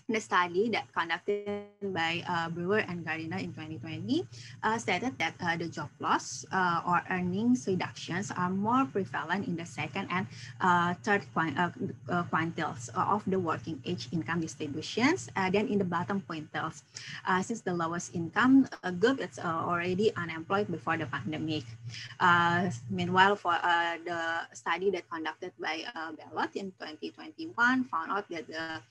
the study that conducted by Brewer and Gardiner in 2020 stated that the job loss or earnings reductions are more prevalent in the second and third quintiles of the working age income distributions than in the bottom quintiles, since the lowest income group is already unemployed before the pandemic. Meanwhile, for the study that conducted by Bellot in 2021 found out that the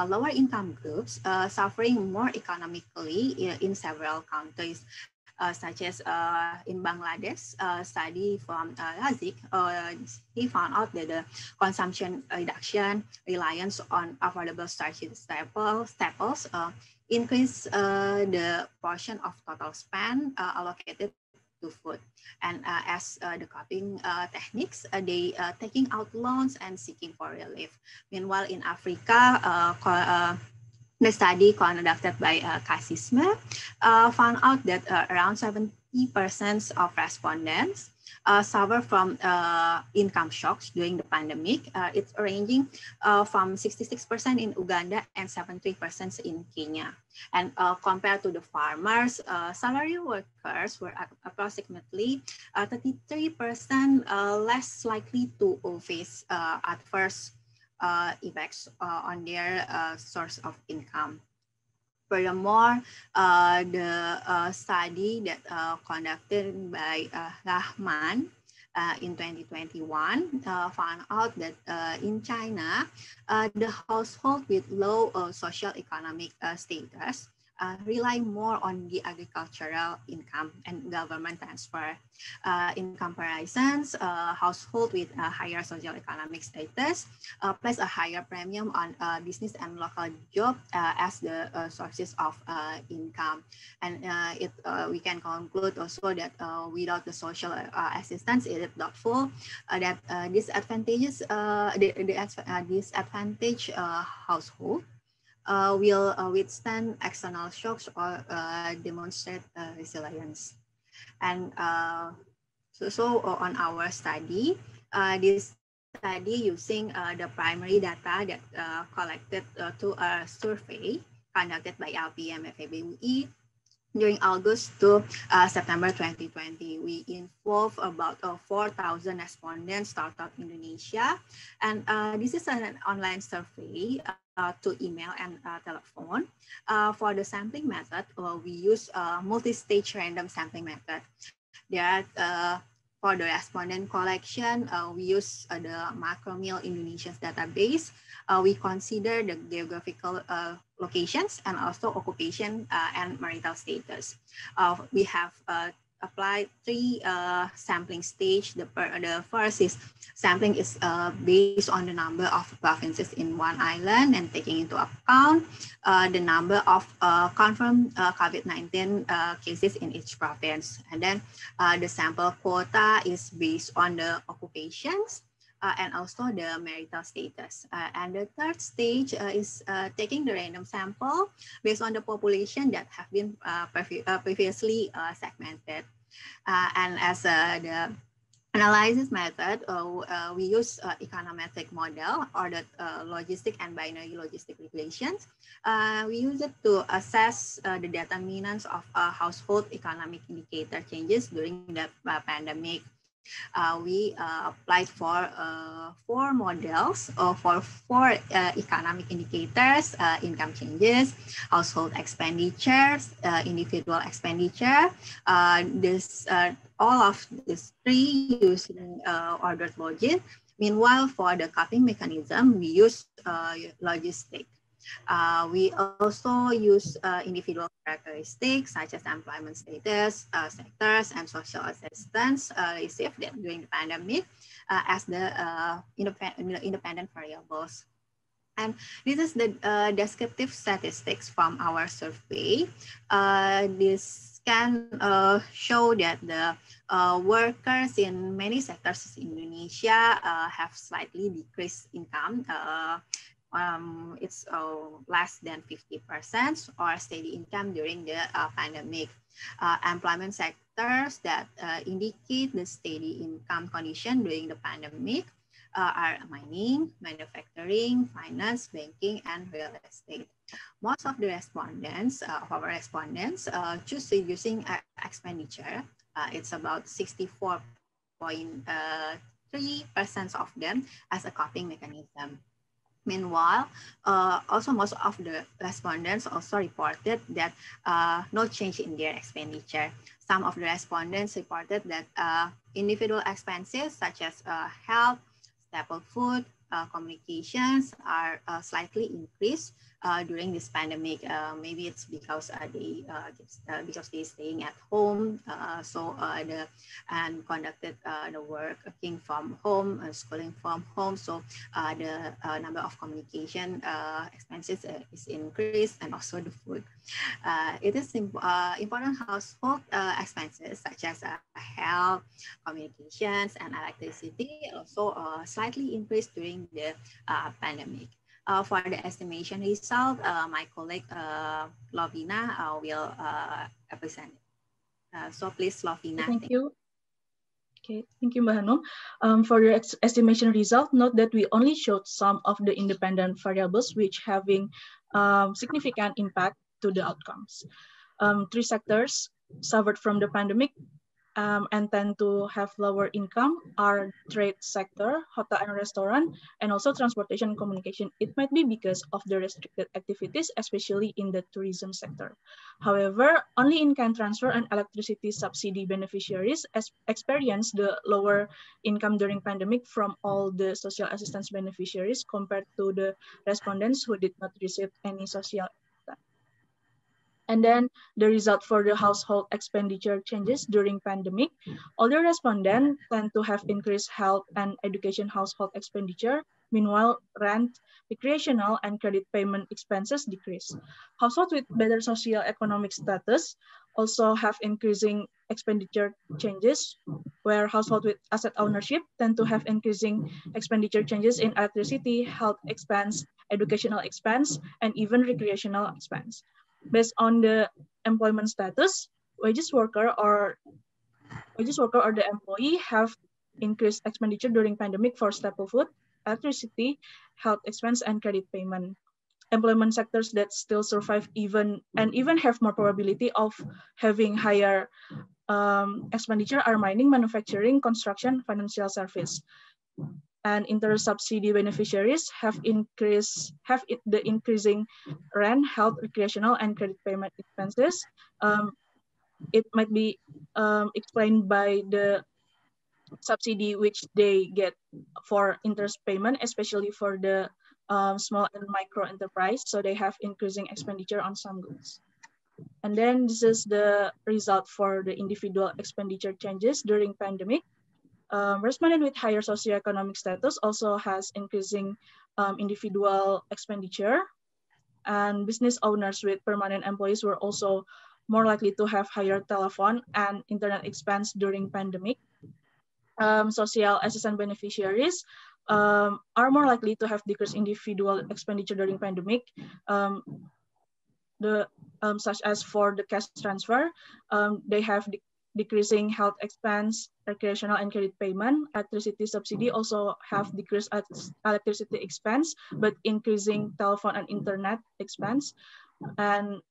lower income groups suffering more economically in several countries, such as in Bangladesh, study from Razik, he found out that the consumption reduction, reliance on affordable starchy staples increase the portion of total spend allocated to food. And as the coping techniques, they taking out loans and seeking for relief. Meanwhile, in Africa, the study conducted by Kasisme found out that around 70% of respondents suffer from income shocks during the pandemic. It's ranging from 66% in Uganda and 73% in Kenya. And compared to the farmers, salary workers were approximately 33% less likely to face adverse effects on their source of income. Furthermore, the study that conducted by Rahman in 2021 found out that in China, the household with low social economic status rely more on the agricultural income and government transfer. In comparisons, household with a higher social economic status place a higher premium on business and local job as the sources of income. And we can conclude also that without the social assistance, it is doubtful that disadvantage household will withstand external shocks or demonstrate resilience. And so on our study, this study using the primary data that collected to a survey conducted by LPEM FEBUI during August to September 2020. We involved about 4,000 respondents throughout Indonesia. And this is an online survey to email and telephone. For the sampling method, we use multi-stage random sampling method. For the respondent collection, we use the Macromeal Indonesia's database. We consider the geographical locations and also occupation and marital status. We have applied 3 sampling stage. The first is sampling is based on the number of provinces in one island and taking into account the number of confirmed COVID-19 cases in each province. And then the sample quota is based on the occupations and also the marital status. And the third stage is taking the random sample based on the population that have been previously segmented. And as the analysis method, we use econometric model or the logistic and binary logistic regulations. We use it to assess the determinants of household economic indicator changes during the pandemic. We applied for 4 models for 4 economic indicators: income changes, household expenditures, individual expenditure. All of these 3 using ordered logic. Meanwhile, for the coping mechanism, we use logistic. We also use individual characteristics such as employment status, sectors, and social assistance received during the pandemic as the independent variables. And this is the descriptive statistics from our survey. This can show that the workers in many sectors in Indonesia have slightly decreased income. It's less than 50% or steady income during the pandemic. Employment sectors that indicate the steady income condition during the pandemic are mining, manufacturing, finance, banking, and real estate. Most of the respondents, choose reducing expenditure. It's about 64.3% of them as a coping mechanism. Meanwhile, also most of the respondents also reported that no change in their expenditure. Some of the respondents reported that individual expenses such as health, staple food, communications are slightly increased during this pandemic. Maybe it's because they staying at home, and conducted the working from home, schooling from home. So the number of communication expenses is increased, and also the food. It is important household expenses such as health, communications, and electricity also slightly increased during the pandemic. For the estimation result, my colleague Lovina will present it. So please, Lovina. Thank you. Okay, thank you, Mbak Hanum. For the estimation result, note that we only showed some of the independent variables which having significant impact to the outcomes. Three sectors suffered from the pandemic and tend to have lower income are trade sector, hotel and restaurant, and also transportation and communication. It might be because of the restricted activities, especially in the tourism sector. However, only in-kind transfer and electricity subsidy beneficiaries experienced the lower income during pandemic from all the social assistance beneficiaries compared to the respondents who did not receive any social assistance. And then the result for the household expenditure changes during pandemic. Older respondents tend to have increased health and education household expenditure. Meanwhile, rent, recreational, and credit payment expenses decrease. Households with better socio-economic status also have increasing expenditure changes, where households with asset ownership tend to have increasing expenditure changes in electricity, health expense, educational expense, and even recreational expense. Based on the employment status, wages worker or the employee have increased expenditure during pandemic for staple food, electricity, health expense, and credit payment. Employment sectors that still survive even have more probability of having higher expenditure are mining, manufacturing, construction, financial service. And inter-subsidy beneficiaries have the increasing rent, health, recreational, and credit payment expenses. It might be explained by the subsidy which they get for interest payment, especially for the small and micro enterprise. So they have increasing expenditure on some goods. And then this is the result for the individual expenditure changes during pandemic. Respondent with higher socioeconomic status also has increasing individual expenditure, and business owners with permanent employees were also more likely to have higher telephone and internet expense during pandemic. Social assistance beneficiaries are more likely to have decreased individual expenditure during pandemic. Such as for the cash transfer, they have decreasing health expense, recreational and credit payment. Electricity subsidy also have decreased electricity expense, but increasing telephone and internet expense. And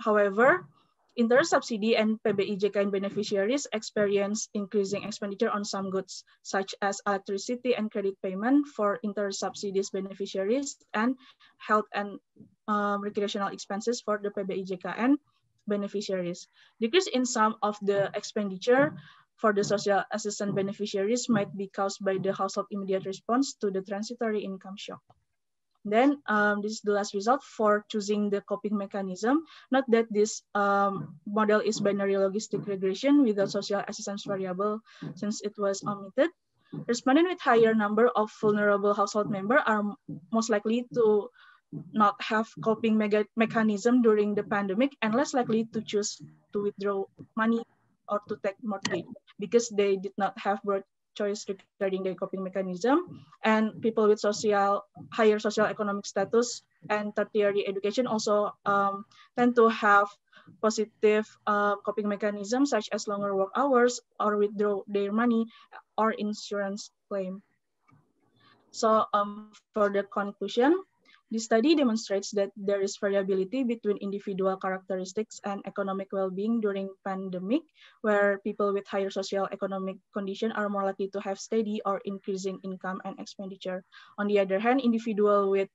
however, inter-subsidy and PBIJKN beneficiaries experience increasing expenditure on some goods, such as electricity and credit payment for inter-subsidies beneficiaries, and health and recreational expenses for the PBIJKN beneficiaries. Decrease in some of the expenditure for the social assistance beneficiaries might be caused by the household immediate response to the transitory income shock. Then this is the last result for choosing the coping mechanism. Note that this model is binary logistic regression without social assistance variable since it was omitted. Respondents with higher number of vulnerable household members are most likely to not have coping mechanism during the pandemic and less likely to choose to withdraw money or to take mortgage because they did not have broad choice regarding their coping mechanism. And people with higher social economic status and tertiary education also tend to have positive coping mechanisms such as longer work hours or withdraw their money or insurance claim. So for the conclusion, the study demonstrates that there is variability between individual characteristics and economic well-being during pandemic, where people with higher socio-economic condition are more likely to have steady or increasing income and expenditure. On the other hand, individuals with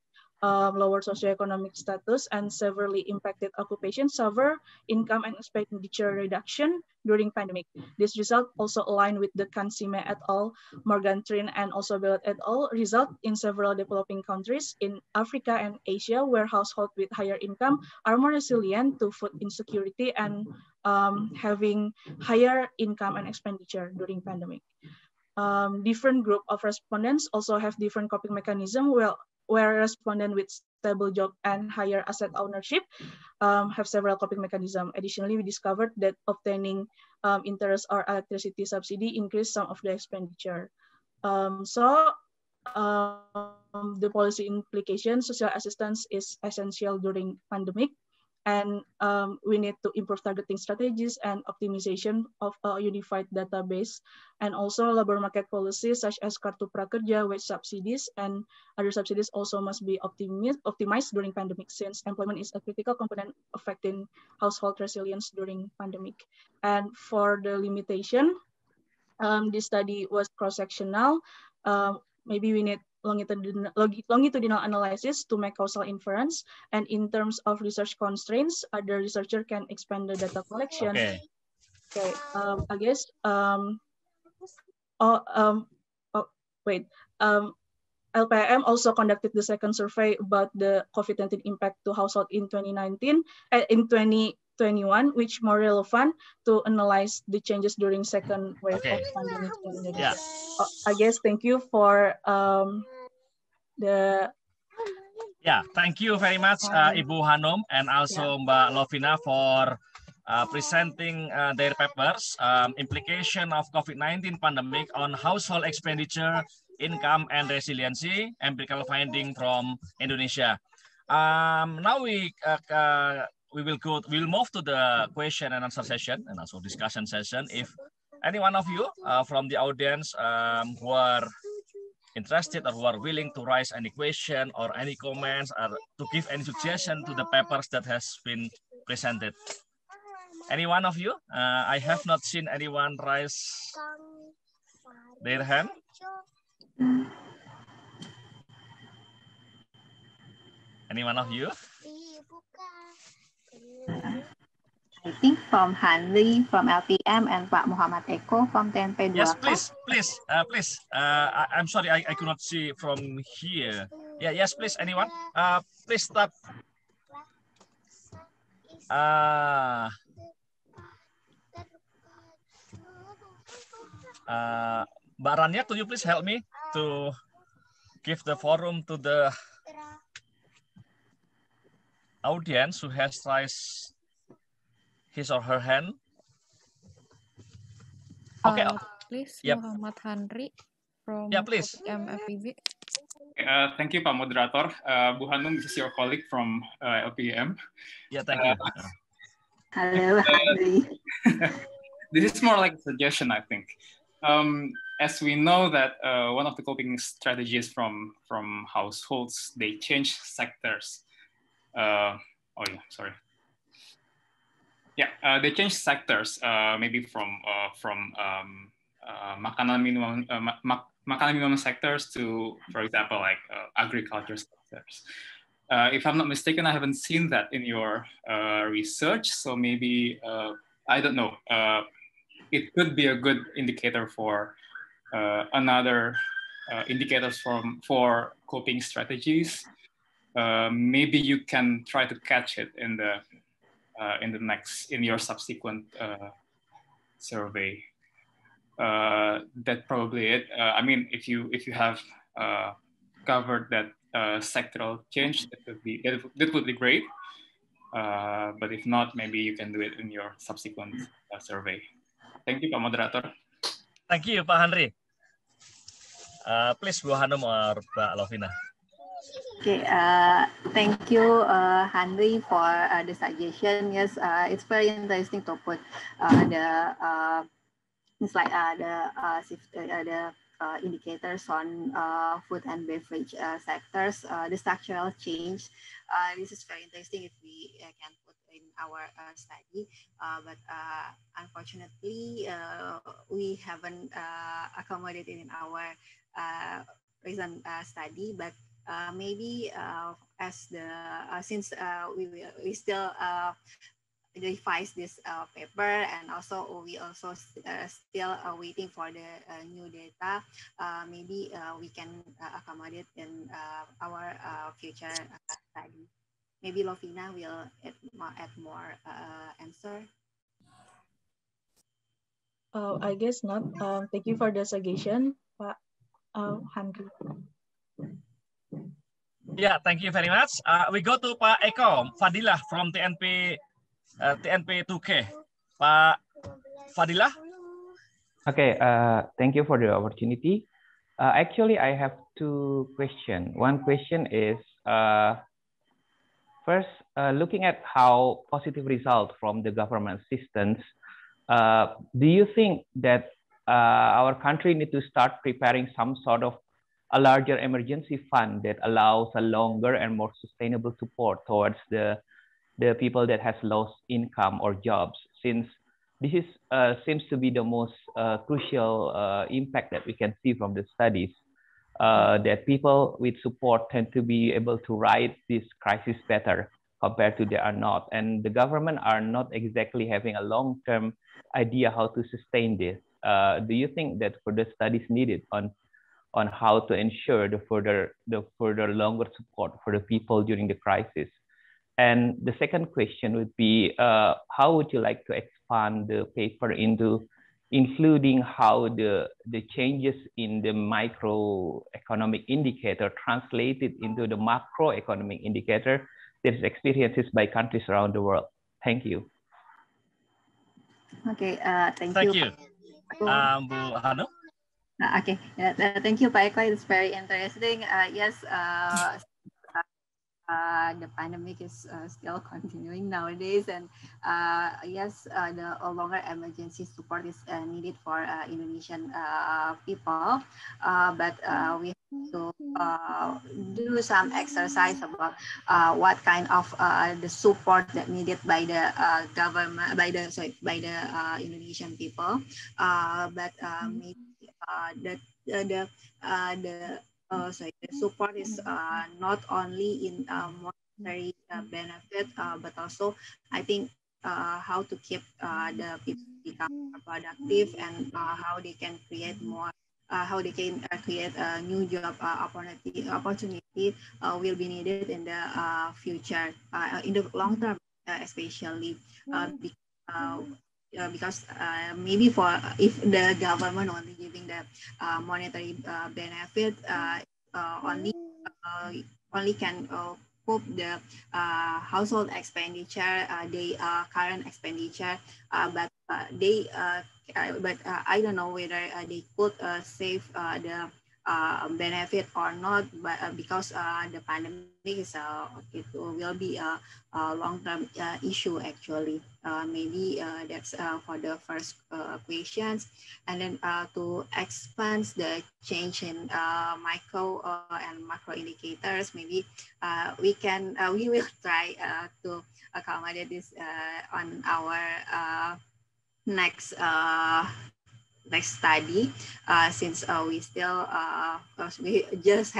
lower socioeconomic status and severely impacted occupations suffer income and expenditure reduction during pandemic. This result also aligned with the Kansime et al., Morgan Trin, and also Bellet et al. Result in several developing countries in Africa and Asia, where households with higher income are more resilient to food insecurity and having higher income and expenditure during pandemic. Different group of respondents also have different coping mechanism, where respondents with stable job and higher asset ownership have several coping mechanisms. Additionally, we discovered that obtaining interest or electricity subsidy increased some of the expenditure. The policy implication, social assistance is essential during pandemic, and we need to improve targeting strategies and optimization of a unified database, and also labor market policies such as Kartu Prakerja, wage subsidies, and other subsidies also must be optimized during pandemic, since employment is a critical component affecting household resilience during pandemic. And for the limitation, this study was cross-sectional. Maybe we need longitudinal analysis to make causal inference. And in terms of research constraints, other researcher can expand the data collection. Okay. I guess. LPEM also conducted the second survey about the COVID-19 impact to household in 2021, which more relevant to analyze the changes during second wave of pandemic in Indonesia. I guess thank you for thank you very much, Ibu Hanum, and also Mbak Lovina for presenting their papers, implication of COVID-19 pandemic on household expenditure, income, and resiliency, empirical finding from Indonesia. Now we'll move to the question and answer session and also discussion session. If any one of you from the audience who are interested or who are willing to raise any question or any comments or to give any suggestion to the papers that has been presented. Any one of you? I have not seen anyone raise their hand. Any one of you? I think from Hanli from LPEM and Pak Muhammad Eko from TNP 2K. Yes, please. I'm sorry, I could not see from here. Yes, please. Anyone? Please start. Mbak Rania, could you please help me to give the forum to the audience who has raised his or her hand? Okay. Please, Muhammad Henry from please. FEB. Thank you, Pak Moderator. Bu Hanum, this is your colleague from LPEM. Thank you. Hello, Henry. This is more like a suggestion, I think. As we know that one of the coping strategies from households, they change sectors. They change sectors, maybe from makanan minimum sectors to, for example, like agriculture sectors. If I'm not mistaken, I haven't seen that in your research. So maybe, I don't know, it could be a good indicator for another indicators for coping strategies. Maybe you can try to catch it in your subsequent survey. That's probably it. I mean, if you have covered that sectoral change, that would be great. But if not, maybe you can do it in your subsequent survey. Thank you, Pak Moderator. Thank you, Pak Henry. Please, Bu Hanum or Pak Lovina. Okay, thank you, Henry, for the suggestion. Yes, it's very interesting to put the indicators on food and beverage sectors, the structural change. This is very interesting if we can put in our study, but unfortunately, we haven't accommodated in our recent study, but maybe as the since we still revise this paper, and also we also still waiting for the new data. Maybe we can accommodate in our future study. Maybe Lovina will add more answer. I guess not. Thank you for the suggestion, Pak Henry. Yeah, thank you very much. We go to Pak Eko Fadilla from TNP 2K. Pak Fadilla. Okay, thank you for the opportunity. Actually, I have two questions. One question is, first, looking at how positive results from the government assistance, do you think that our country need to start preparing some sort of a larger emergency fund that allows a longer and more sustainable support towards the people that has lost income or jobs, since this is seems to be the most crucial impact that we can see from the studies, that people with support tend to be able to ride this crisis better compared to they are not, and the government are not exactly having a long-term idea how to sustain this. Do you think that further studies needed on how to ensure the further longer support for the people during the crisis? And the second question would be, how would you like to expand the paper into including how the changes in the microeconomic indicator translated into the macroeconomic indicator that is experienced by countries around the world? Thank you. Okay, thank you. Bu Hanum. Okay, thank you, Pak Eko. It's very interesting. Yes, the pandemic is still continuing nowadays, and yes, the longer emergency support is needed for Indonesian people, but we have to do some exercise about what kind of the support that needed by the government, by the Indonesian people, but maybe the support is not only in monetary benefit, but also I think how to keep the people become more productive, and how they can create more, how they can create a new job opportunity will be needed in the future, in the long term, especially because maybe for if the government only giving the monetary benefit, only can cope the household expenditure, the current expenditure, but I don't know whether they could save the benefit or not, but because the pandemic is it will be a long-term issue actually. Maybe that's for the first questions, and then to expand the change in micro and macro indicators, maybe we will try to accommodate this on our next study, since we still we just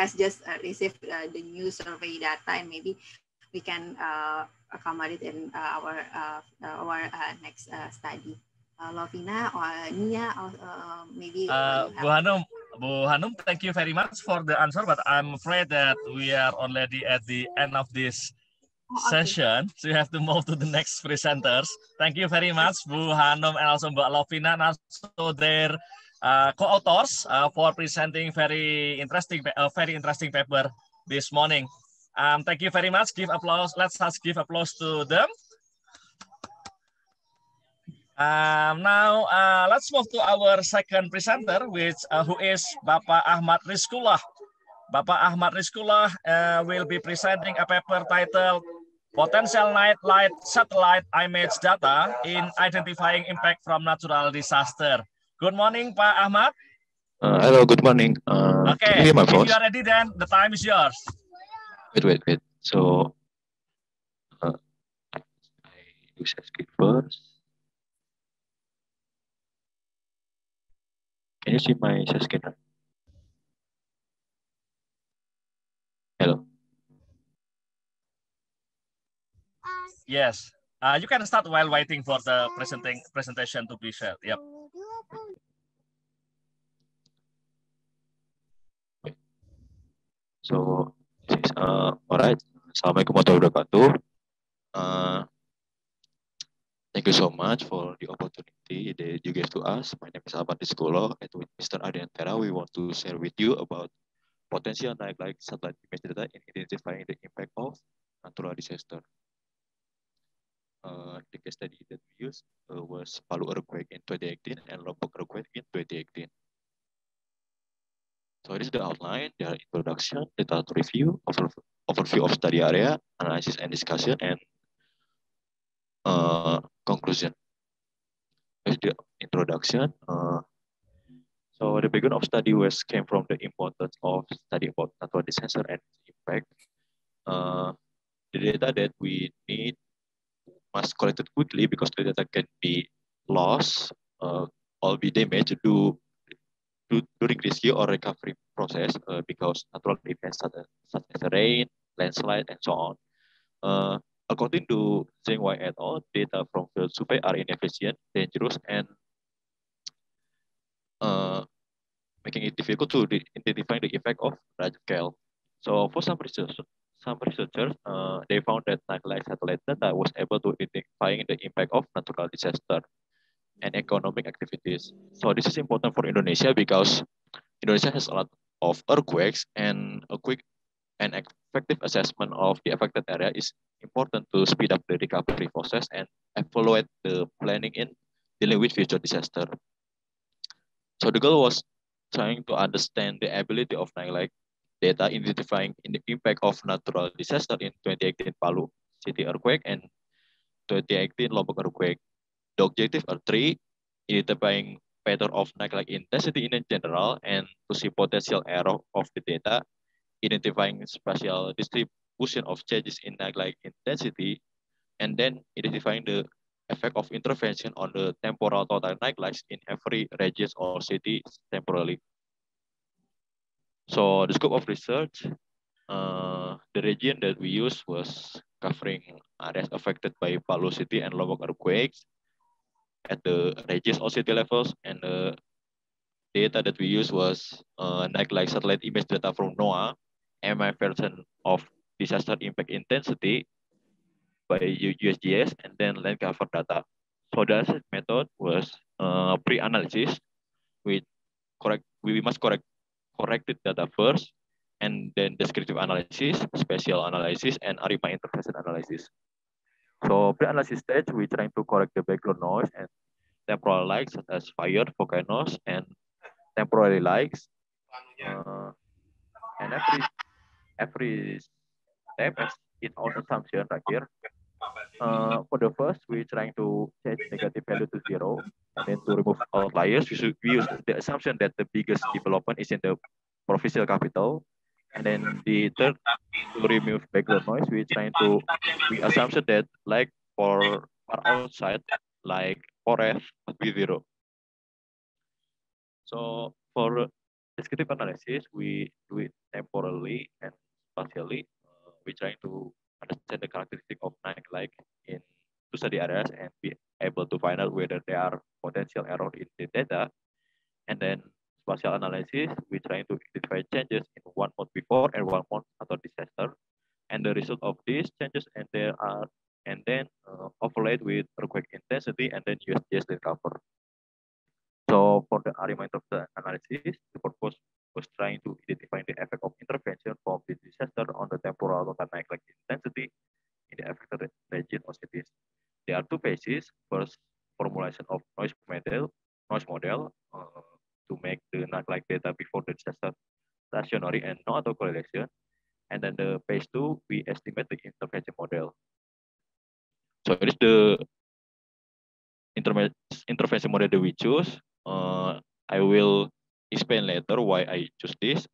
received the new survey data, and maybe we can accommodate in our next study. Lovina or Nia, maybe Bu Hanum, thank you very much for the answer, but I'm afraid that we are already at the end of this session, so you have to move to the next presenters. Thank you very much, Bu Hanum, and also Mbak Lovina, and also their co-authors for presenting very interesting paper this morning. Thank you very much. Give applause. Let's give applause to them. Now let's move to our second presenter, which who is Bapak Ahmad Rizkullah. Bapak Ahmad Rizkullah will be presenting a paper titled Potential Nightlight Satellite Image Data in Identifying Impact from Natural Disaster. Good morning, Pak Ahmad. Hello, good morning. Can you Okay, hear my if you voice? are ready, then the time is yours. Wait. So, I do share screen first. Can you see my share screen? Hello. Yes. You can start while waiting for the presentation to be shared. Yep. So, alright. Assalamualaikum warahmatullahi wabarakatuh. Thank you so much for the opportunity that you gave to us. My name is Alban Diskulo, and with Mr. Bintara, we want to share with you about potential like satellite image data in identifying the impact of natural disaster. The case study that we used was Palu earthquake in 2018 and Lombok earthquake in 2018. So this is the outline, the introduction, data review, overview of study area, analysis and discussion, and conclusion. This is the introduction. So the beginning of study came from the importance of study about natural disaster and its impact. The data that we need must collect it quickly because the data can be lost or be damaged during risky or recovery process because natural events such as rain, landslide, and so on. According to Zheng Wai et al., data from field survey are inefficient, dangerous, and making it difficult to identify the effect of large scale. So for some researchers, they found that satellite data was able to identify the impact of natural disaster and economic activities. So this is important for Indonesia because Indonesia has a lot of earthquakes, and a quick and effective assessment of the affected area is important to speed up the recovery process and evaluate the planning in dealing with future disaster. So the goal was trying to understand the ability of data identifying in the impact of natural disaster in 2018 Palu city earthquake and 2018 Lombok earthquake. The objective are three: identifying pattern of intensity in general and to see potential error of the data, identifying spatial distribution of changes in intensity, and then identifying the effect of intervention on the temporal total lights in every region or city temporarily. So the scope of research, the region that we used was covering areas affected by Palu city and Lombok earthquakes at the regions or city levels, and the data that we used was satellite image data from NOAA, MI version of disaster impact intensity by USGS, and then land cover data. So the assessment method was pre-analysis. We must corrected data first, and then descriptive analysis, spatial analysis, and ARIMA intervention analysis. So pre-analysis stage, we trying to correct the background noise and temporal lights such as fire, volcanoes, and temporary lights. And every step has its own assumption right here. For the first, we're trying to change negative value to 0, and then to remove outliers, we use the assumption that the biggest development is in the provincial capital, and then the third, to remove background noise, we assumption that for outside, like forest, must be 0. So for descriptive analysis, we do it temporally and spatially. We try to understand the characteristic of in two study areas and be able to find out whether there are potential error in the data. And then spatial analysis, we try to identify changes in 1 month before and 1 month after disaster. And the result of these changes and then overlaid with earthquake intensity and then USGS recover. So for the argument of the analysis, the purpose was trying to identify the effect of intervention from the disaster on the temporal local intensity in the affected region or cities. There are two phases. First, formulation of noise model to make the data before the disaster stationary and no autocorrelation. And then the phase 2, we estimate the intervention model. So it is the intervention model that we choose. I will explain later why I choose this.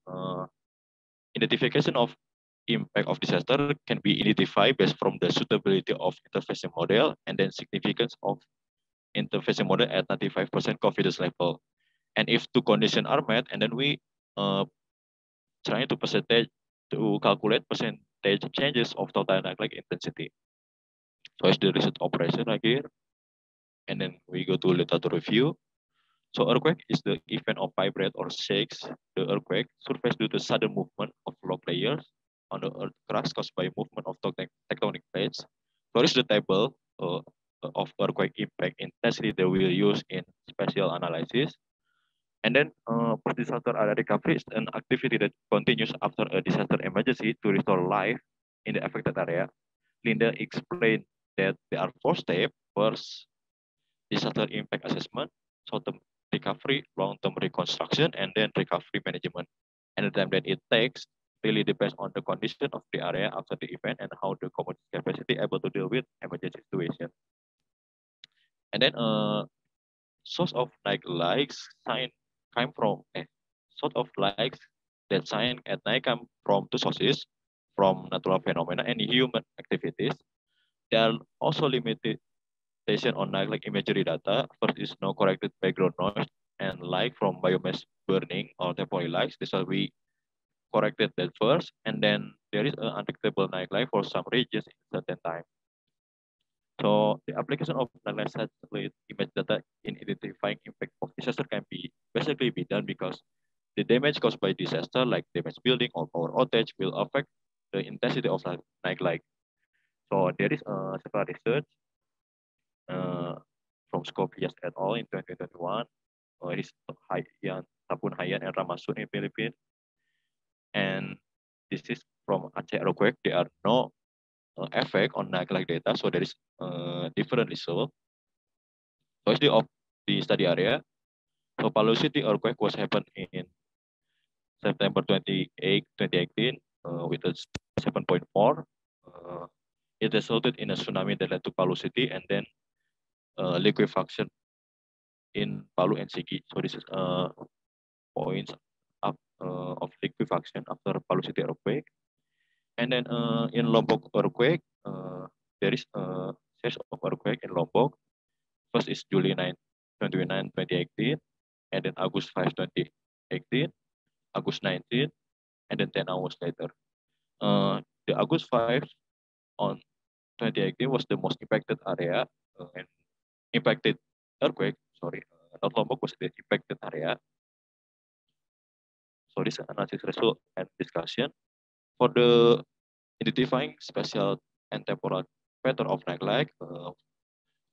Identification of impact of disaster can be identified based from the suitability of intervention model and then significance of intervention model at 95% confidence level. And if two conditions are met, and then we trying to calculate percentage changes of total neglect intensity. So it's the research operation right here. And then we go to literature review. So earthquake is the event of vibrate or shakes the earthquake surface due to sudden movement of rock layers on the earth crust caused by movement of tectonic plates. So this is the table of earthquake impact intensity that we will use in spatial analysis. And then post-disaster area recovery is an activity that continues after a disaster emergency to restore life in the affected area. Linda explained that there are 4 steps. First, disaster impact assessment, short-term recovery, long-term reconstruction, and then recovery management. And the time that it takes really depends on the condition of the area after the event and how the community capacity able to deal with emergency situation. And then source of likes sign come from sort of likes that sign at night come from 2 sources, from natural phenomena and human activities. There are also limitation on like imagery data. First is no corrected background noise and light from biomass burning or temporary lights. This will be corrected that first, and then there is an undetectable nightlight for some regions at certain time. So the application of nightlight satellite image data in identifying impact of disaster can be basically be done because the damage caused by disaster, like damaged building or power outage, will affect the intensity of nightlight. So there is several research from Scopias et al. In 2021. It is Tapun Hayan and Ramasun in Philippines. And this is from Aceh earthquake. There are no effect on nightlight data, so there is different result. So it's the study area. So Palu City earthquake was happened in September 28, 2018 with a 7.4. It resulted in a tsunami that led to Palu City and then liquefaction in Palu and Sigi. So this is points up of liquefaction after Palu City earthquake. And then in Lombok earthquake, there is a series of earthquake in Lombok. First is July 29, 2018, and then August 5, 2018, August 19, and then 10 hours later. The August 5 on 2018 was the most impacted area and impacted earthquake. Sorry, not Lombok was the impacted area. So this analysis result and discussion for the identifying spatial and temporal pattern of nightlight.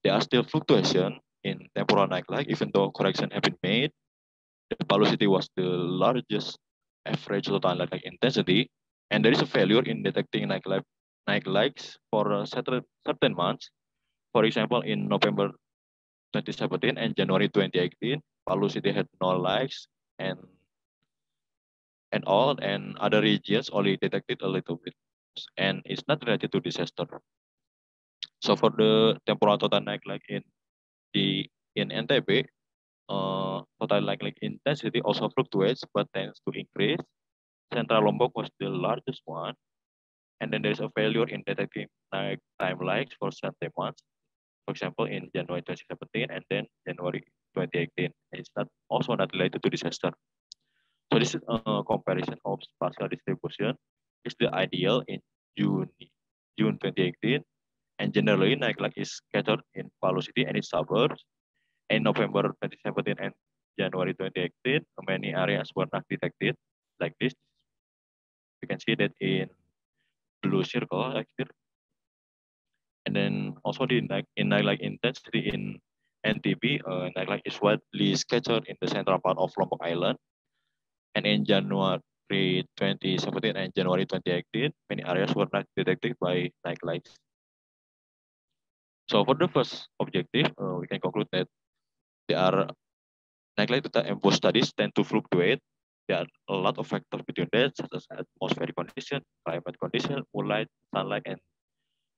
There are still fluctuation in temporal nightlight, even though correction have been made. The Palu City was the largest average total nightlight intensity, and there is a failure in detecting nightlights for certain months. For example, in November 2017 and January 2018, Palu City had no lights and all, and other regions only detected a little bit, and it's not related to disaster. So for the temporal total nightlight in NTB, total nightlight intensity also fluctuates but tends to increase. Central Lombok was the largest one, and then there is a failure in detecting nighttime lights for certain months. For example, in January 2017 and then January 2018, it's also not related to disaster. So this is a comparison of spatial distribution. Is the ideal in June 2018, and generally nightlight is scattered in Palu City and its suburbs. In November 2017 and January 2018, many areas were not detected like this. You can see that in blue circle like here. And then also the nightlight intensity in NTB, nightlight is widely scattered in the central part of Lombok Island. And in January 2017 and January 2018, many areas were not detected by nightlights. So for the first objective, we can conclude that there are nightlight data and post studies tend to fluctuate. There are a lot of factors between that, such as atmospheric condition, climate condition, moonlight, sunlight, and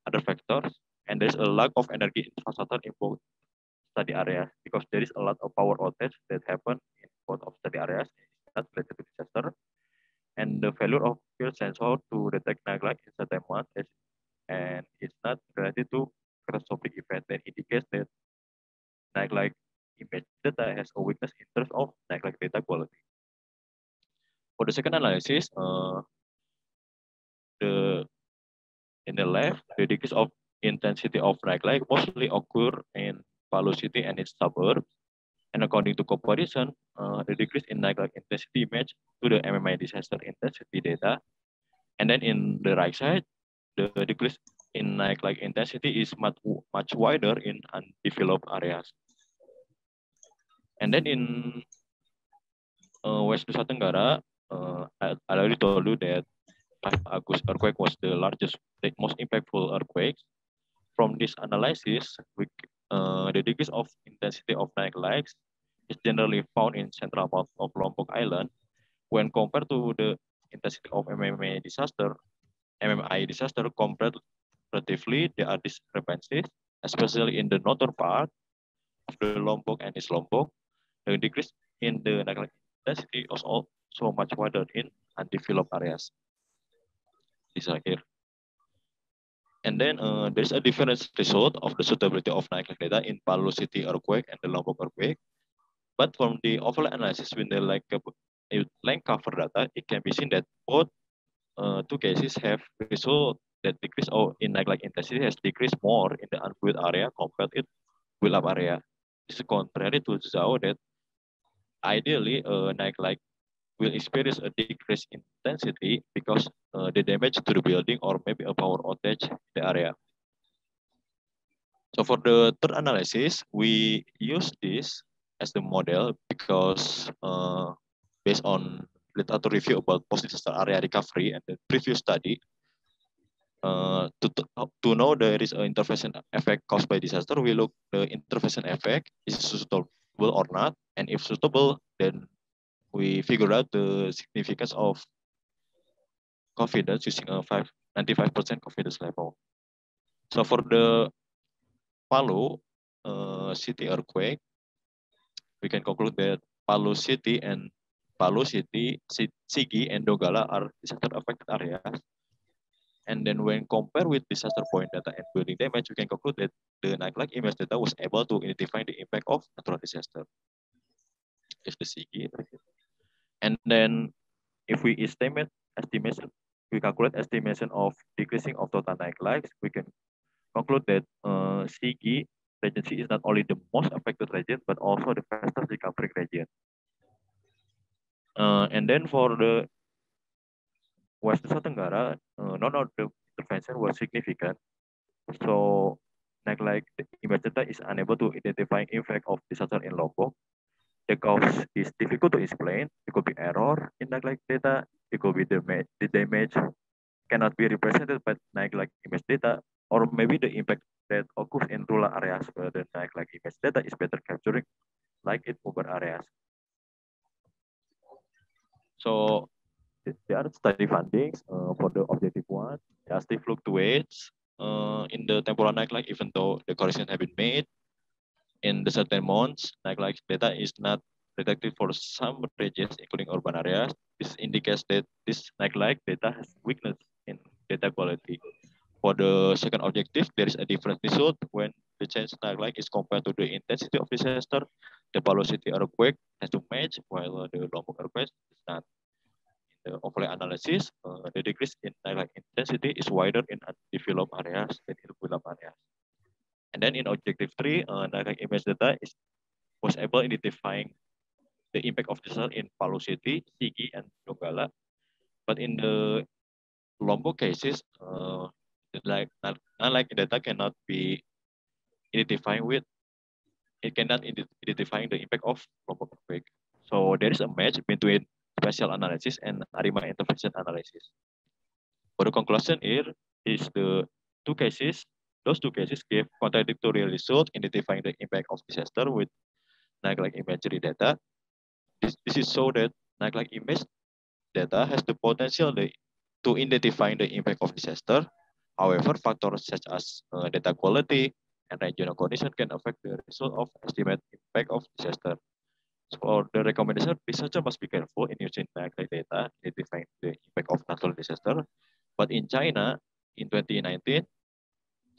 other factors. And there's a lack of energy infrastructure in both study areas because there is a lot of power outage that happen in spot of study areas is not related to disaster, and the failure of field sensor to detect neglect in certain months and it's not related to catastrophic event that indicates that neglect image data has a weakness in terms of neglect data quality. For the second analysis, in the left, the decrease of intensity of neglect mostly occur in Palu City and its suburbs. And according to comparison, the decrease in neglect intensity match to the MMI disaster intensity data. And then in the right side, the decrease in neglect intensity is much wider in undeveloped areas. And then in West Nusa Tenggara, I already told you that 5 August earthquake was the largest, the most impactful earthquake. From this analysis, the decrease of intensity of neglect is generally found in central part of Lombok Island when compared to the intensity of MMI disaster. Comparatively, there are discrepancies, especially in the northern part of the Lombok and East Lombok. The decrease in the neglect intensity was also much wider in undeveloped areas. These are here. And then there's a different result of the suitability of neglect data in Palu City earthquake and the Lombok earthquake. But from the overall analysis with the land cover data, it can be seen that both two cases have result that decrease in neglect intensity has decreased more in the unbuilt area compared to built up area. This is contrary to Zhao that ideally neglect will experience a decrease in intensity because the damage to the building or maybe a power outage in the area. So for the third analysis, we use this as the model because based on literature review about post-disaster area recovery and the previous study, to know there is an intervention effect caused by disaster, we look the intervention effect is suitable or not, and if suitable, then we figure out the significance of confidence using a 95% confidence level. So for the Palu city earthquake, we can conclude that Palu City, Sigi, and Donggala are disaster affected areas. And then when compared with disaster point data and building damage, we can conclude that the neglect image data was able to identify the impact of natural disaster. Is the Sigi. And then if we we calculate estimation of decreasing of total neglect, we can conclude that Sigi regency is not only the most affected region, but also the fastest recovering region. And then for the West Nusa Tenggara, none of the intervention was significant. So neglect image data is unable to identify impact of disaster in Lombok. The cause is difficult to explain. It could be error in neglect data. It could be the damage cannot be represented by neglect image data, or maybe the impact that occurs in rural areas where the neglect image data is better capturing, like in urban areas. So there are study findings for the objective one. It still fluctuates in the temporal neglect, even though the correction have been made. In the certain months, neglect data is not detected for some regions, including urban areas. This indicates that this neglect data has weakness in data quality. For the second objective, there is a different result when the change in neglect is compared to the intensity of disaster. The Palu City earthquake has to match, while the Lombok earthquake is not. In the overlay analysis, the decrease in neglect intensity is wider in undeveloped areas than in developed areas. And then in objective 3, neglect image data was able identifying the impact of disaster in Palu City, Sigi, and Donggala. But in the Lombok cases, unlike data cannot be identifying with, it cannot identify the impact of Lombok earthquake. So there is a match between spatial analysis and ARIMA intervention analysis. For the conclusion here is those two cases gave contradictory results identifying the impact of disaster with neglect imagery data. This is so that neglect image data has the potential to identify the impact of disaster. However, factors such as data quality and regional condition can affect the result of estimate impact of disaster. So for the recommendation, researcher must be careful in using NAGLIC data to define the impact of natural disaster. But in China, in 2019,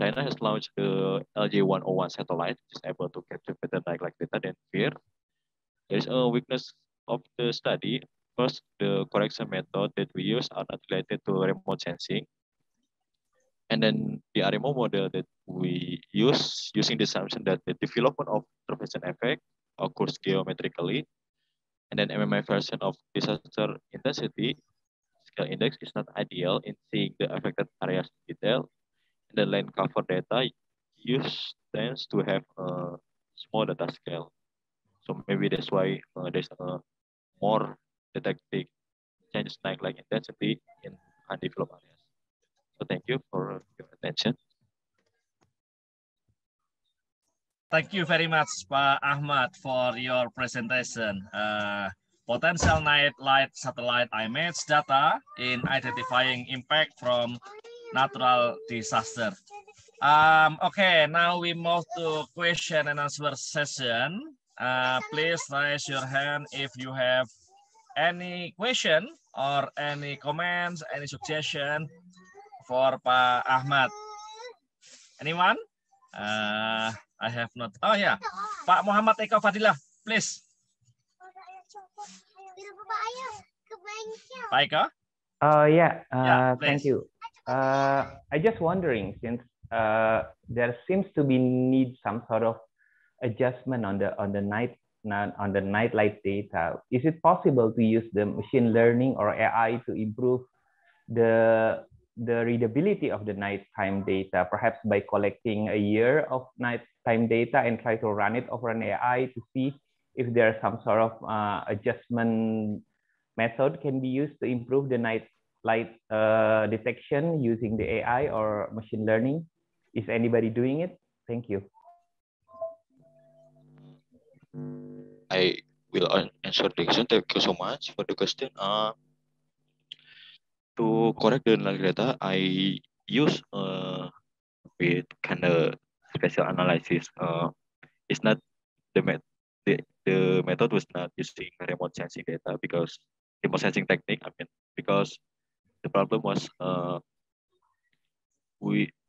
China has launched the LJ-101 satellite, which is able to capture better NAGLIC data than fear. There is a weakness of the study. First, the correction method that we use are not related to remote sensing. And then the RMO model that we use using the assumption that the development of intervention effect occurs geometrically. And then MMI version of disaster intensity scale index is not ideal in seeing the affected areas in detail. And the land cover data use tends to have a small data scale. So maybe that's why there's more detecting changes like intensity in undeveloped areas. So thank you for your attention. Thank you very much, Pak Ahmad, for your presentation. Potential night light satellite image data in identifying impact from natural disaster. Okay, now we move to question and answer session. Please raise your hand if you have any question or any comments, any suggestion for Pak Ahmad. Anyone? I have not. Oh yeah, Pak Muhammad Eko Fadilla, please. Pak Eko? Yeah, thank you. I just wondering, since there seems to be need some sort of adjustment on the night light data, is it possible to use the machine learning or AI to improve the readability of the nighttime data, perhaps by collecting a year of nighttime data and try to run it over an AI to see if there are some sort of adjustment method can be used to improve the night light detection using the AI or machine learning? Is anybody doing it? Thank you. I will answer the question. Thank you so much for the question. To correct the data, I use with kind of special analysis. It's not the method was not using remote sensing data because remote sensing technique. I mean, because the problem was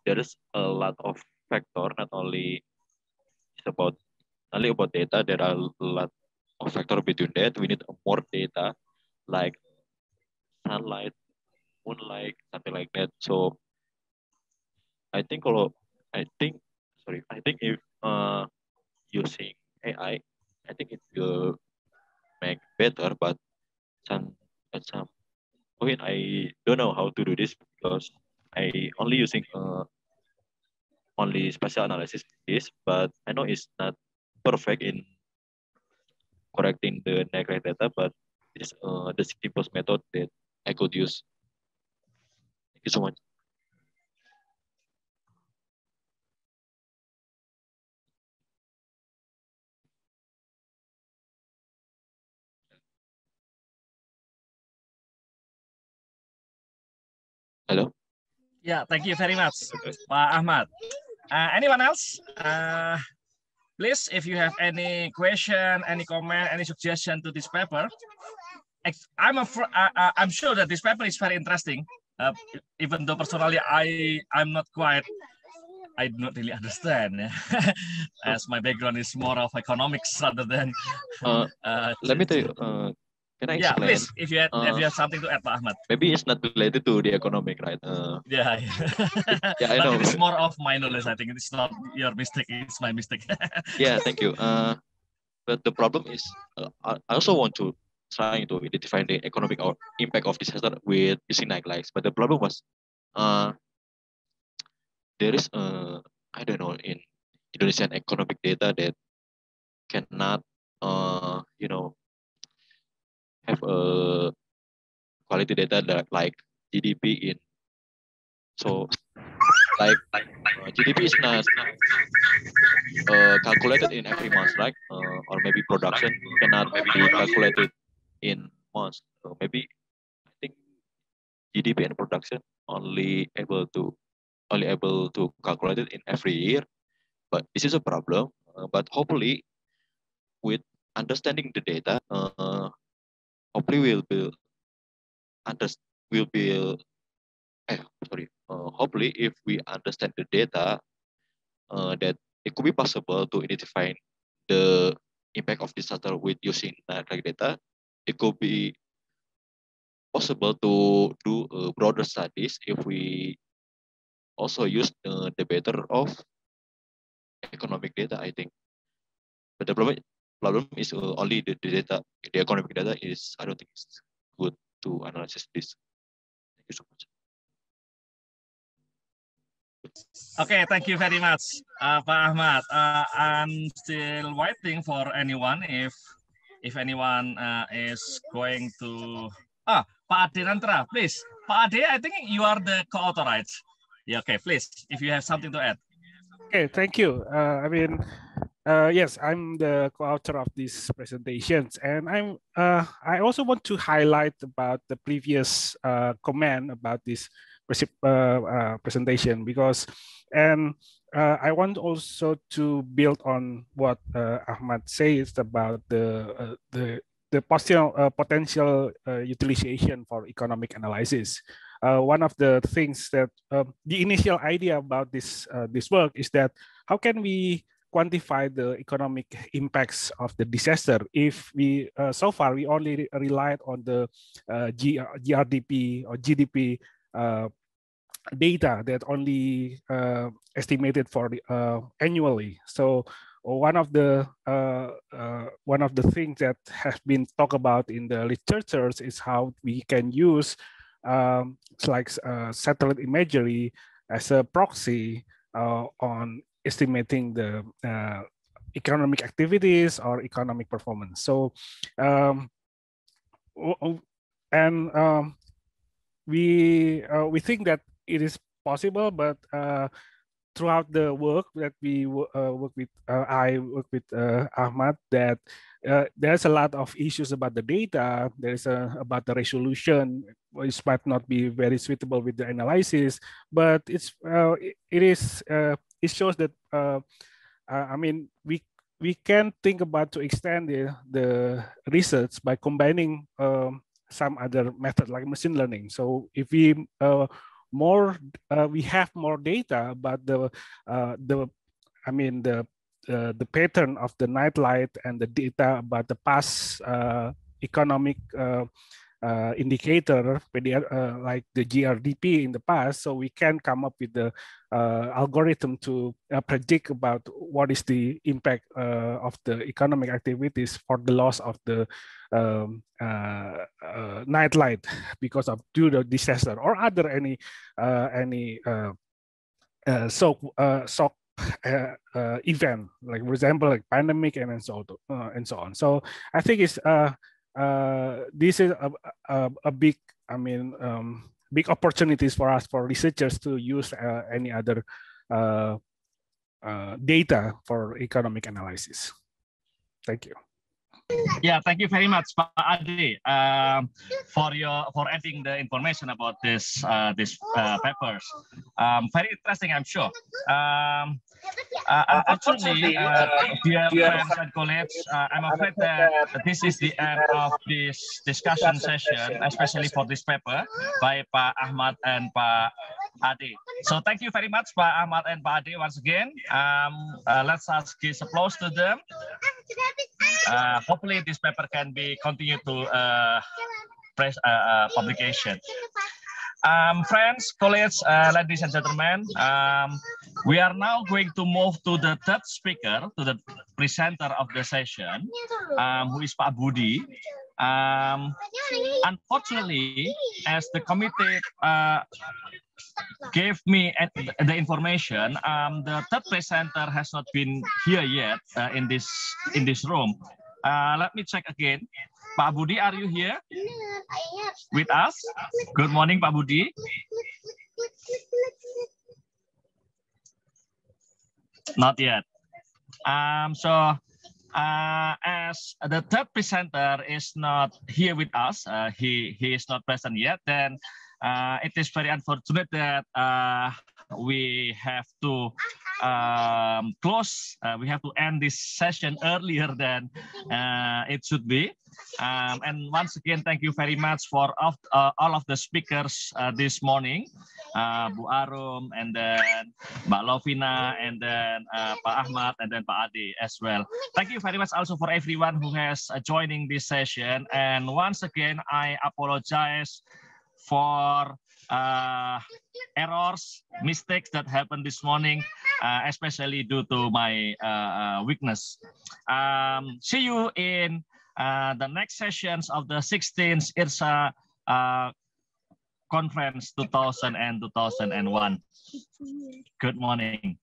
there is a lot of factor, not only about data. There are a lot of factor between that. We need more data, like sunlight, moonlight, something like that. So I think if using AI, I think it will make better, but at some point I don't know how to do this because I only using only spatial analysis is, but I know it's not perfect in correcting the neglect data, but it's the simplest method that I could use. Thank you so much. Hello? Yeah, thank you very much, Pak Ahmad. Anyone else? Please, if you have any question, any comment, any suggestion to this paper, I'm sure that this paper is very interesting. Even though personally I do not really understand, as my background is more of economics rather than. Let me tell you. Can I explain? Yeah, please. If you have something to add, Pak Ahmad. Maybe it's not related to the economic, right? Yeah. Yeah, I know. But it is more of my knowledge. I think it's not your mistake. It's my mistake. Yeah, thank you. But the problem is, I also want to try to identify the economic impact of disaster with using nightlights. But the problem was, there is I don't know, in Indonesian economic data that cannot have a quality data that like GDP in. So like GDP is not calculated in every month, right? Or maybe production cannot be calculated in months. So maybe I think GDP and production only able to calculate it in every year. But this is a problem. But hopefully, with understanding the data, hopefully hopefully if we understand the data, that it could be possible to identify the impact of disaster with using data. It could be possible to do broader studies if we also use the better of economic data, I think. But the problem is only the data, the economic data is, I don't think it's good to analyze this. Thank you so much. Okay, thank you very much, Pak Ahmad. I'm still waiting for anyone if anyone is going to. Pak Ade Nantra, please. Pak Ade, I think you are the co-author, right? Yeah, okay, please, if you have something to add. Okay, thank you. Yes, I'm the co-author of these presentations, and I also want to highlight about the previous comment about this presentation because, I want also to build on what Ahmad says about the potential utilization for economic analysis. One of the things that the initial idea about this work is that how can we quantify the economic impacts of the disaster if we so far we only relied on the GRDP or GDP data that only estimated for annually. So one of the things that has been talked about in the literatures is how we can use satellite imagery as a proxy on estimating the economic activities or economic performance. So, we think that it is possible, but throughout the work that we work with, I work with Ahmad, that there's a lot of issues about the data. There's about the resolution, which might not be very suitable with the analysis, but it shows that I mean we can think about to extend the research by combining some other method like machine learning. So if we we have more data about the pattern of the night light and the data about the past economic indicator, like the GRDP in the past, so we can come up with the algorithm to predict about what is the impact of the economic activities for the loss of the night light because of due to disaster or other any shock event, like for example like pandemic and so on. So I think it's this is a big, big opportunities for us, for researchers, to use any other data for economic analysis. Thank you. Yeah, thank you very much, Pak Ade, for adding the information about this papers. Very interesting, I'm sure. Unfortunately, dear friends and colleagues, I'm afraid that this is the end of this discussion session, especially for this paper by Pak Ahmad and Pak Ade. So thank you very much, Pak Ahmad and Pak Ade, once again. Let's give applause to them. Hopefully this paper can be continued to press publication. Friends, colleagues, ladies and gentlemen, we are now going to move to the third speaker, to the presenter of the session, who is Pak Budi. Unfortunately, as the committee gave me the information, the third presenter has not been here yet in this room. Let me check again. Pak Budi, are you here with us? Good morning, Pak Budi. Not yet. As the third presenter is not here with us, he is not present yet, then it is very unfortunate that we have to close. We have to end this session earlier than it should be. And once again, thank you very much for all of the speakers this morning, Bu Arum, and then Mbak Lovina, and then Pak Ahmad, and then Pak Ade as well. Thank you very much also for everyone who has joining this session. And once again, I apologize for errors, mistakes that happened this morning, especially due to my weakness. See you in the next sessions of the 16th IRSA Conference 2000 and 2001. Good morning.